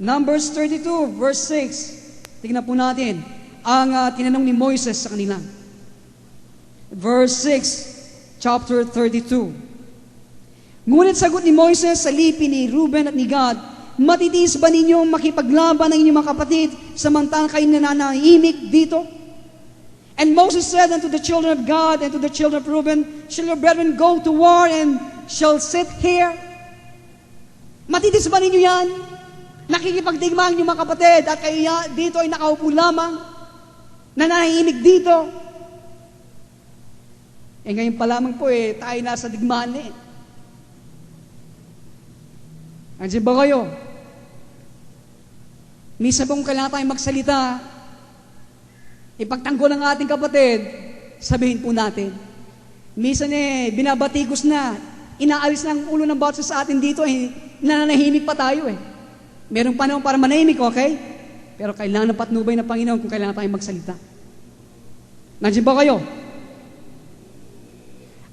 Numbers 32, verse 6. Tingnan po natin ang tinanong ni Moises sa kanila. Verse 6, chapter 32. Ngunit sagot ni Moises sa lipi ni Reuben at ni Gad, matitiis ba ninyong makipaglaban ng inyong mga kapatid samantalang kayo nananahimik dito? And Moses said unto the children of Gad and to the children of Reuben, shall your brethren go to war and shall sit here? Matitiis ba ninyo yan? Nakikipagdigma ang inyong mga kapatid at kayo dito ay nakaupo lamang, nananahimik dito? Ngayon pa lamang po tayo nasa digmaan Andiyan ba kayo? Minsan pong kailangan tayong magsalita, ipagtanggol ang ating kapatid, sabihin po natin. Minsan binabatikos na, inaalis na ang ulo ng bawat sa atin dito, nananahimik pa tayo Merong panahon para manahimik, okay? Pero kailangan ng patnubay ng Panginoon kung kailangan tayong magsalita. Nandiyan ba kayo?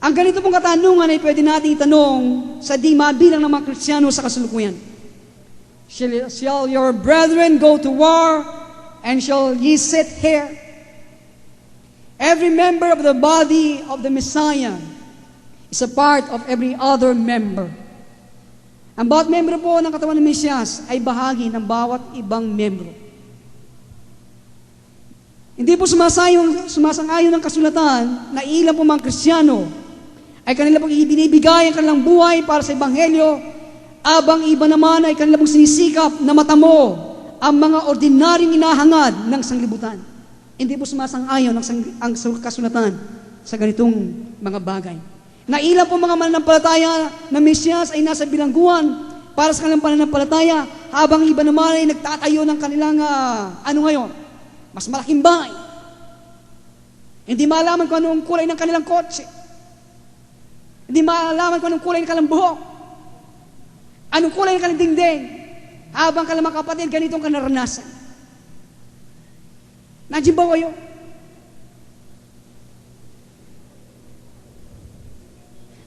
Ang ganito pong katanungan ay pwede natin itanong sa di mabilang ng mga Kristiyano sa kasalukuyan. Shall your brethren go to war and shall ye sit here? Every member of the body of the Messiah is a part of every other member. Ang bawat membro po ng katawan ng Mesiyas ay bahagi ng bawat ibang membro. Hindi po sumasang-ayon ng kasulatan na ilang po mga Kristiyano ay kanila pong ibinibigay ang kanilang buhay para sa Ebanghelyo, abang iba naman ay kanila pong sinisikap na matamo ang mga ordinaryong inahangad ng sanglibutan. Hindi po sumasang-ayon ang kasulatan sa ganitong mga bagay. Na ilang po mga mananampalataya na Mesiyas ay nasa bilangguan para sa kanilang pananampalataya, habang iba naman ay nagtatayo ng kanilang, mas malaking bahay. Hindi malaman kung anong kulay ng kanilang kotse. Hindi malaman kung anong kulay ng kanilang buhok. Anong kulay ng kanilang dingding. Habang kanilang mga kapatid, ganitong kanaranasan. Nandiyan ba kayo?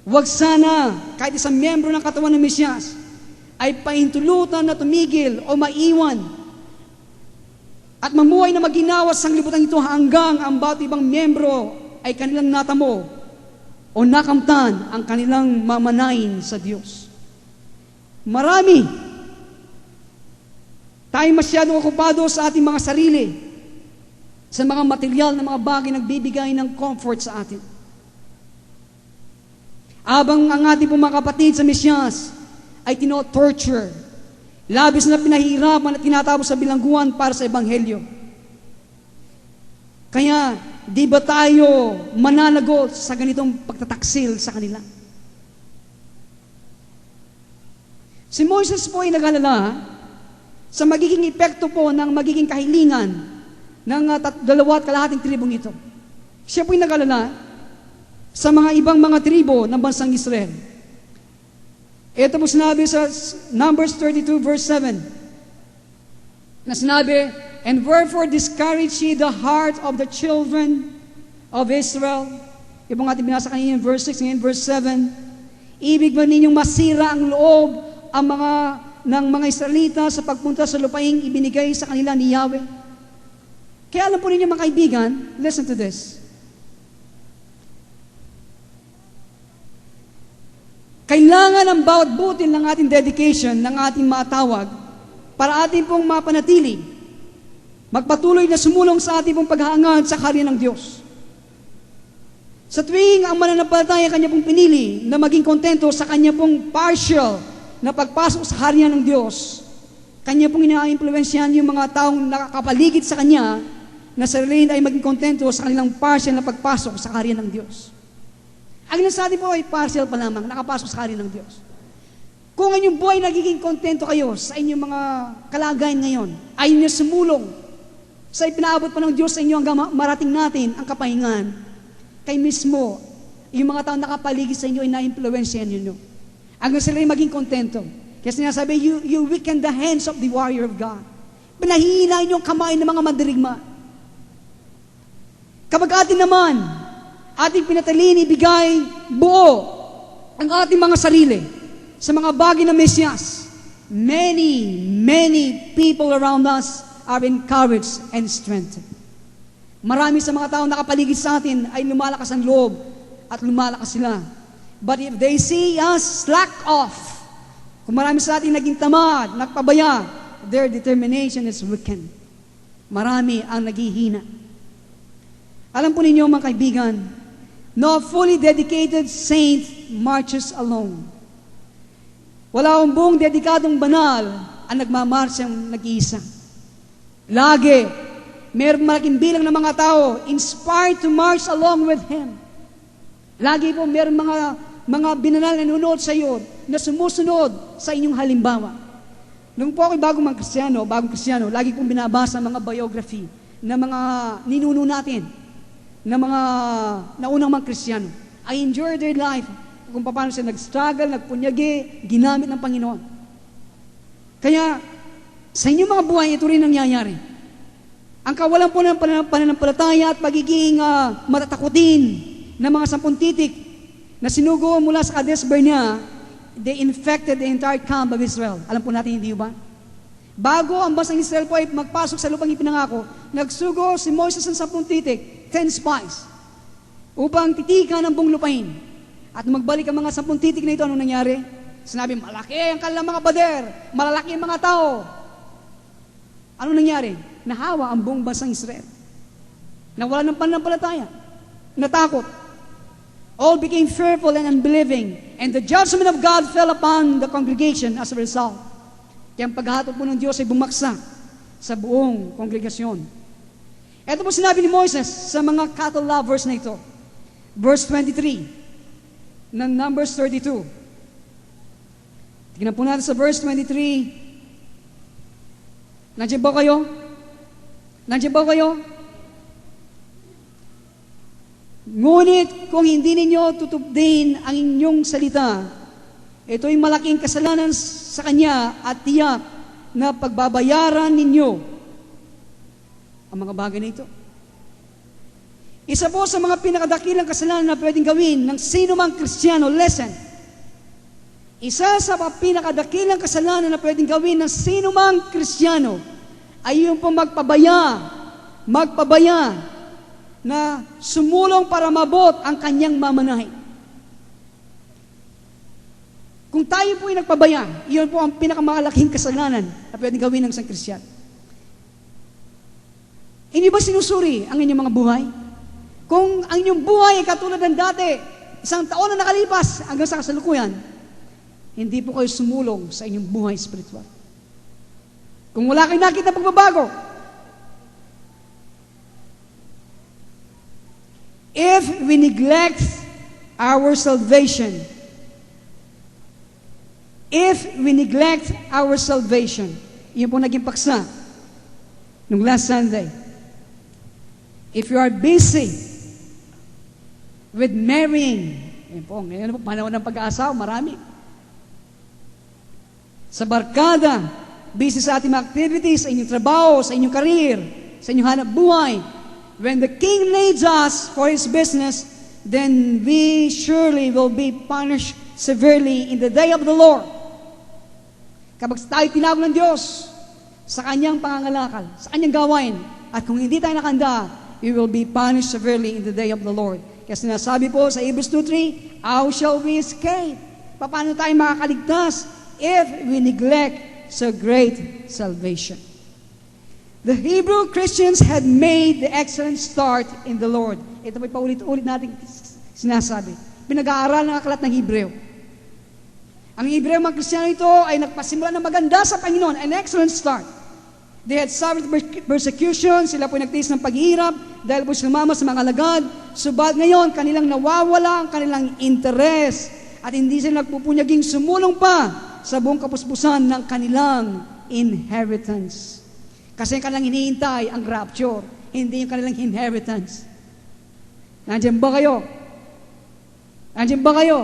Huwag sana, kahit isang miyembro ng katawan ng Mesiyas, ay pahintulutan na tumigil o maiwan at mamuhay na maginawa sa sanglibutan ito hanggang ang bawat ibang miyembro ay kanilang natamo o nakamtan ang kanilang mamanayin sa Diyos. Marami tayo masyadong okupado sa ating mga sarili, sa mga material na mga bagay nagbibigay ng comfort sa atin. Abang ang ating mga kapatid sa Mesiyas ay tino-torture, labis na pinahihirapan at tinatapos sa bilangguan para sa Ebanghelyo. Kaya, di ba tayo mananagot sa ganitong pagtataksil sa kanila? Si Moises po ay nag-alala sa magiging epekto po ng magiging kahilingan ng 2.5 tribong ito. Siya po ay nag-alala sa mga ibang mga tribo ng bansang Israel. Ito po sinabi sa Numbers 32 verse 7. na sinabi, "And wherefore discourage ye the heart of the children of Israel." Yung mga ating binasa kanina, verse 6 and verse 7. Ibig ba ninyong masira ang loob ng mga Israelita sa pagpunta sa lupaing ibinigay sa kanila ni Yahweh? Kaya alam po ninyo mga kaibigan, listen to this. Kailangan ang bawat butil ng ating dedication, ng ating matawag, para ating pong mapanatili, magpatuloy na sumulong sa ating pong paghahangad sa kaharian ng Diyos. Sa tuwing ang mananampalataya kanya pong pinili na maging kontento sa kanya pong partial na pagpasok sa kaharian ng Diyos, kanya pong ina-impluwensyahan yung mga taong nakakapaligid sa kanya na sa rin ay maging kontento sa kanilang partial na pagpasok sa kaharian ng Diyos. Ang nasabi po ay partial pa lamang, nakapasok sa kaharian ng Diyos. Kung ang inyong buhay nagiging kontento kayo sa inyong mga kalagayan ngayon, ay niyo sumulong sa ipinaabot pa ng Diyos sa inyo hanggang marating natin ang kapahingan, kay mismo, yung mga taong nakapaligid sa inyo ay na-impluwensyahan ninyo. Hanggang sila ay maging kontento. Kaya sinasabi, you weaken the hands of the warrior of God. Pinahihina yung kamay ng mga mandirigma. Kapag atin naman, ating pinatalin, ibigay, buo, ang ating mga sarili sa mga bagay na Mesiyas, many people around us are encouraged and strengthened. Marami sa mga taong nakapaligid sa atin ay lumalakas ang loob at lumalakas sila. But if they see us slack off, kung marami sa atin naging tamad, nagpabaya, their determination is weakened. Marami ang naghihina. Alam po ninyo mga kaibigan, no fully dedicated saint marches alone. Wala akong buong dedikadong banal ang nagmamarsyang nag-iisa. Lagi, mayroong malaking bilang ng mga tao inspired to march along with him. Lagi po mayroong mga binanal na nunod sa iyo na sumusunod sa inyong halimbawa. Nung po ako'y bagong Kristiyano, lagi kong binabasa mga biography na mga ninuno natin, na mga naunang mga Kristiyano. I enjoy their life kung paano sila nag-struggle, nagpunyagi, ginamit ng Panginoon. Kaya, sa inyong mga buhay, ito rin nangyayari. Ang kawalan po ng pananampalataya at pagiging matatakutin ng mga 10 titik na sinugo mula sa Kadesh Barnea, they infected the entire camp of Israel. Alam po natin, hindi ba? Bago ang bansang Israel po ay magpasok sa lupang ipinangako, nagsugo si Moses ng 10 titik, 10 spies, upang titikan ang buong lupain. At magbalik ang mga 10 titik na ito, anong nangyari? Sinabi, malaki ang kanilang mga pader, malalaki ang mga tao. Ano nangyari? Nahawa ang buong bansang Israel. Nawala ng pananampalataya. Natakot. All became fearful and unbelieving, and the judgment of God fell upon the congregation as a result. Kaya ang paghahatol po ng Diyos ay bumaksak sa buong kongregasyon. Ito po sinabi ni Moses sa mga cattle lovers na ito. Verse 23 ng Numbers 32. Tingnan po natin sa verse 23. Nandiyan ba kayo? Nandiyan ba kayo? Ngunit kung hindi ninyo tutupdin ang inyong salita, ito'y malaking kasalanan sa Kanya at tiyak na pagbabayaran ninyo ang mga bagay na ito. Isa po sa mga pinakadakilang kasalanan na pwedeng gawin ng sino mang Kristiyano, listen. Isa sa pinakadakilang kasalanan na pwedeng gawin ng sino mang Kristiyano ay yung pong magpabaya na sumulong para mabot ang kanyang mamanahin. Kung tayo po ay nagpabaya, iyon po ang pinakamalaking kasalanan na pwedeng gawin ng isang Kristiyano. Hindi ba sinusuri ang inyong mga buhay? Kung ang inyong buhay ay katulad ng dati, 1 taon na nakalipas hanggang sa kasalukuyan, hindi po kayo sumulong sa inyong buhay spiritual. Kung wala kayong nakita pagbabago, if we neglect our salvation, yun po naging paksa nung last Sunday. If you are busy with marrying, yun po, ngayon po, panahon ng pag-aasawa, marami. Sa barkada, busy sa ating mga activities, sa inyong trabaho, sa inyong career, sa inyong hanap buhay. When the King needs us for His business, then we surely will be punished severely in the day of the Lord. Kapag tayo tinawag ng Diyos sa Kanyang pangangalakal, sa Kanyang gawain, at kung hindi tayo nakanda, we will be punished severely in the day of the Lord. Kaya sinasabi po sa Hebrews 2:3, how shall we escape? Paano tayo makakaligtas if we neglect so great salvation? The Hebrew Christians had made the excellent start in the Lord. Ito po paulit-ulit natin sinasabi. Pinag-aaral ng aklat ng Hebreo. Ang Hebreo mga Kristiyano ito ay nagpasimula ng maganda sa Panginoon, an excellent start. They had suffered persecution, sila po nagtiis ng paghihirap dahil po sumama sa mga alagad. Subalit ngayon, kanilang nawawala ang kanilang interes at hindi sila nagpupunyaging sumulong pa sa buong kapuspusan ng kanilang inheritance. Kasi yung kanilang hinihintay ang rapture, hindi yung kanilang inheritance. Nandiyan ba kayo? Nandiyan ba kayo?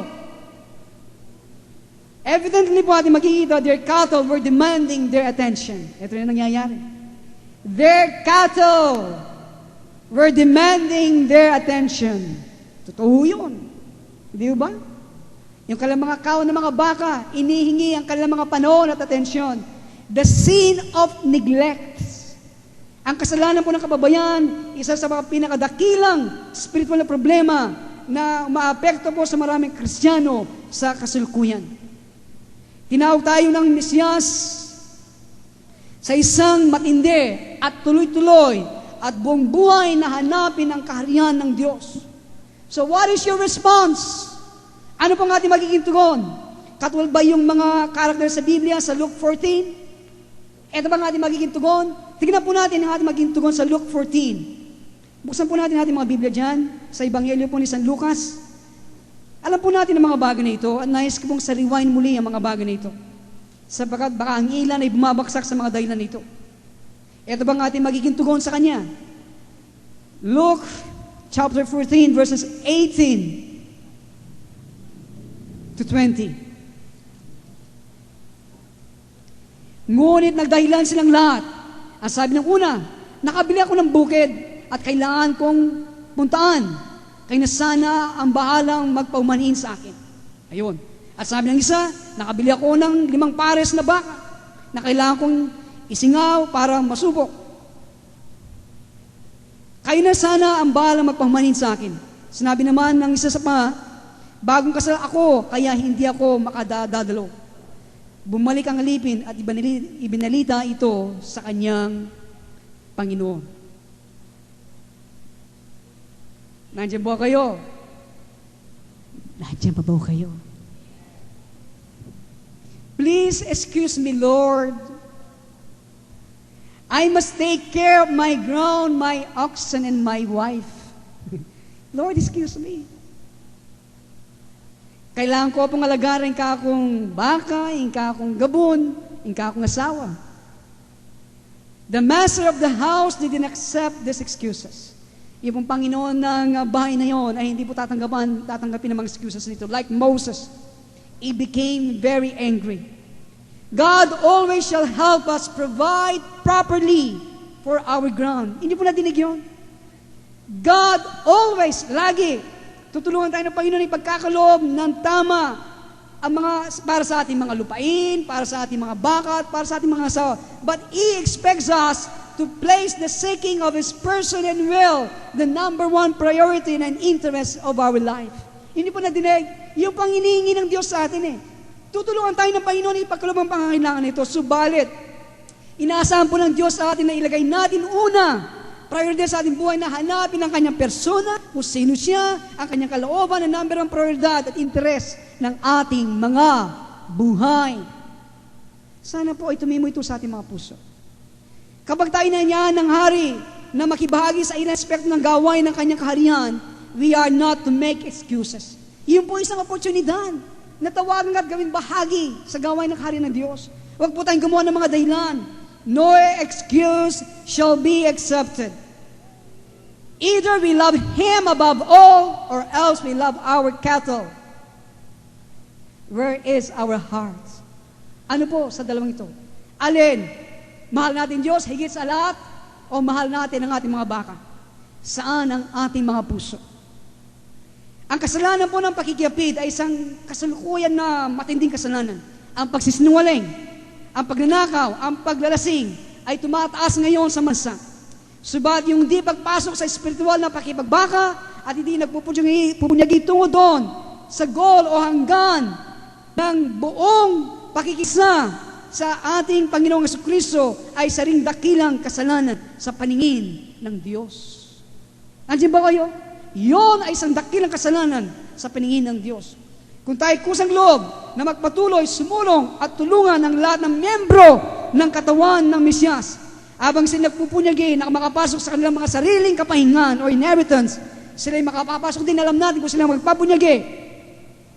Evidently po ating makikita, their cattle were demanding their attention. Ito yung nangyayari. Their cattle were demanding their attention. Totoo yun. Hindi ba? Yung kanilang mga kawan ng mga baka, inihingi ang kanilang mga panahon at atensyon. The sin of neglect. Ang kasalanan po ng kababayan, isa sa mga pinakadakilang spiritual na problema na maapekto po sa maraming Kristiyano sa kasalukuyan. Tinawag tayo ng Mesiyas sa isang matindi at tuloy-tuloy at buong buhay na hanapin ang kaharian ng Diyos. So what is your response? Ano pong ating magiging tugon? Katulad ba yung mga karakter sa Biblia sa Luke 14? Ito ba ang ating magiging tugon? Tignan po natin ang ating magiging tugon sa Luke 14. Buksan po natin ating mga Biblia dyan sa Ebanghelyo po ni San Lucas. Alam po natin ang mga bagay na ito at nais ko pong sariwain muli ang mga bagay na ito. Sapagkat baka ang ilan ay bumabaksak sa mga dahilan nito. Ito ba ang ating magiging tugon sa Kanya? Luke chapter 14 verses 18 to 20. Ngunit nagdahilan silang lahat. Ang sabi ng una, nakabili ako ng bukid at kailangan kong puntaan. Kaya na sana ang bahalang magpaumanhin sa akin. Ayun. At sabi ng isa, nakabili ako ng 5 pares na baka na kailangan kong isingaw para masubok. Kaya na sana ang bahalang magpaumanhin sa akin. Sinabi naman ng isa sa bagong kasal ako, kaya hindi ako makadadalo. Bumalik ang alipin at ibinalita ito sa kanyang Panginoon. Nandiyan ba kayo? Nandiyan pa ba kayo? Please excuse me, Lord. I must take care of my ground, my oxen, and my wife. Lord, excuse me. Kailangan ko pong alagarin ka akong baka, ka akong gabon, ka akong asawa. The master of the house didn't accept these excuses. Yung pong Panginoon ng bahay na yon ay hindi po tatanggapin ng mga excuses nito. Like Moses, he became very angry. God always shall help us provide properly for our ground. Hindi po nadinig yun. God always, lagi, tutulungan tayo ng Panginoon ipagkakaloob ng tama ang mga para sa ating mga lupain, para sa ating mga baka, para sa ating mga asawa. But He expects us to place the seeking of His person and will the number one priority and interest of our life. Hindi po nadinig, yung pang hinihingi ng Diyos sa atin Tutulungan tayo ng Panginoon ipagkaloob ang pangangailangan nito. Subalit, inaasahan po ng Diyos sa atin na ilagay natin una prioridad sa ating buhay na hanapin ang kanyang persona, kung sino siya, ang kanyang kalooban, ang number ng prioridad at interes ng ating mga buhay. Sana po ay tumimo ito sa ating mga puso. Kapag tayo na niya ng hari na makibahagi sa ilang aspect ng gawain ng kanyang kaharian, we are not to make excuses. Iyon po isang oportunidad na tawagan at gawin bahagi sa gawain ng kaharian ng Diyos. Huwag po tayong gumawa ng mga dahilan. No excuse shall be accepted. Either we love Him above all, or else we love our cattle. Where is our heart? Ano po sa dalawang ito? Alin? Mahal natin Diyos higit sa lahat o mahal natin ang ating mga baka? Saan ang ating mga puso? Ang kasalanan po ng pakikiyapid ay isang kasalukuyan na matinding kasalanan. Ang pagsisinungaling, ang pagnanakaw, ang paglalasing ay tumataas ngayon sa bansa. Subalit yung di pagpasok sa espiritual na pakipagbaka at hindi nagpupunyagi tungo doon sa goal o hanggan ng buong pakikisa sa ating Panginoong Jesucristo ay saring dakilang kasalanan sa paningin ng Diyos. Nandiyan ba kayo? Yon ay isang dakilang kasalanan sa paningin ng Diyos. Kung tayo kusang loob na magpatuloy, sumulong at tulungan ang lahat ng miyembro ng katawan ng Mesyas, habang sila nagpupunyagi na makapasok sa kanilang mga sariling kapahingan o inheritance, sila ay makapapasok din, alam natin kung sila magpapunyagi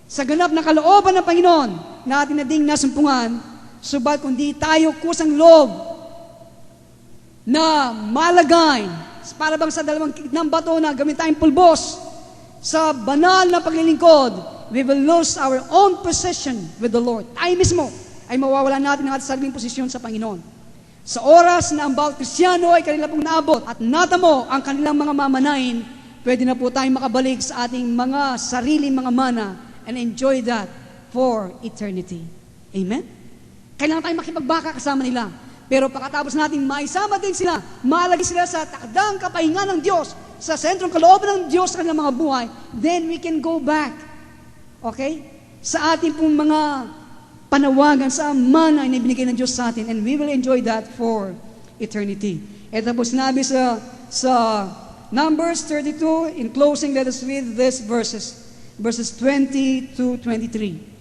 sa ganap na kalooban ng Panginoon na ating na ding nasumpungan, subat kundi tayo kusang loob na malagay, para bang sa dalawang ng bato na gamit tayong pulbos sa banal na paglilingkod, we will lose our own possession with the Lord. Tayo mismo ay mawawala natin ang ating sariling posisyon sa Panginoon. Sa oras na ang bawat Kristyano ay kanila pong naabot at natamo ang kanilang mga mamanain, pwede na po tayong makabalik sa ating mga sariling mga mana and enjoy that for eternity. Amen? Kailangan tayong makipagbaka kasama nila. Pero pagkatapos natin maisama din sila, maalagi sila sa takdang kapahingan ng Diyos, sa sentrong kalooban ng Diyos sa kanilang mga buhay, then we can go back, okay, sa ating pong mga panawagan sa mana na ibinigay ng Diyos sa atin, and we will enjoy that for eternity. Ito po sinabi sa Numbers 32. In closing, let us read these verses 20 to 23.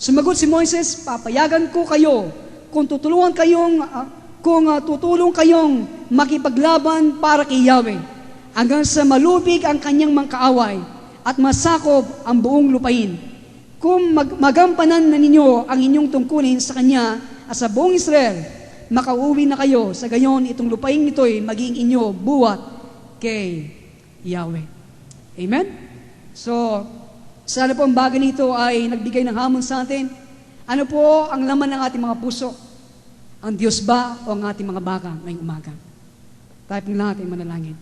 Sumagot si Moises, papayagan ko kayo kung tutulong kayong makipaglaban para kay Yahweh, hanggang sa malubig ang kanyang mga kaaway at masakop ang buong lupain. Kung magampanan na ninyo ang inyong tungkulin sa Kanya at sa buong Israel, makauwi na kayo. Sa gayon, itong lupain nito'y maging inyo buwat kay Yahweh. Amen? So, sana po ang bagay nito ay nagbigay ng hamon sa atin. Ano po ang laman ng ating mga puso? Ang Diyos ba o ang ating mga baka ngayong umaga? Tayo pong lahat ay manalangin.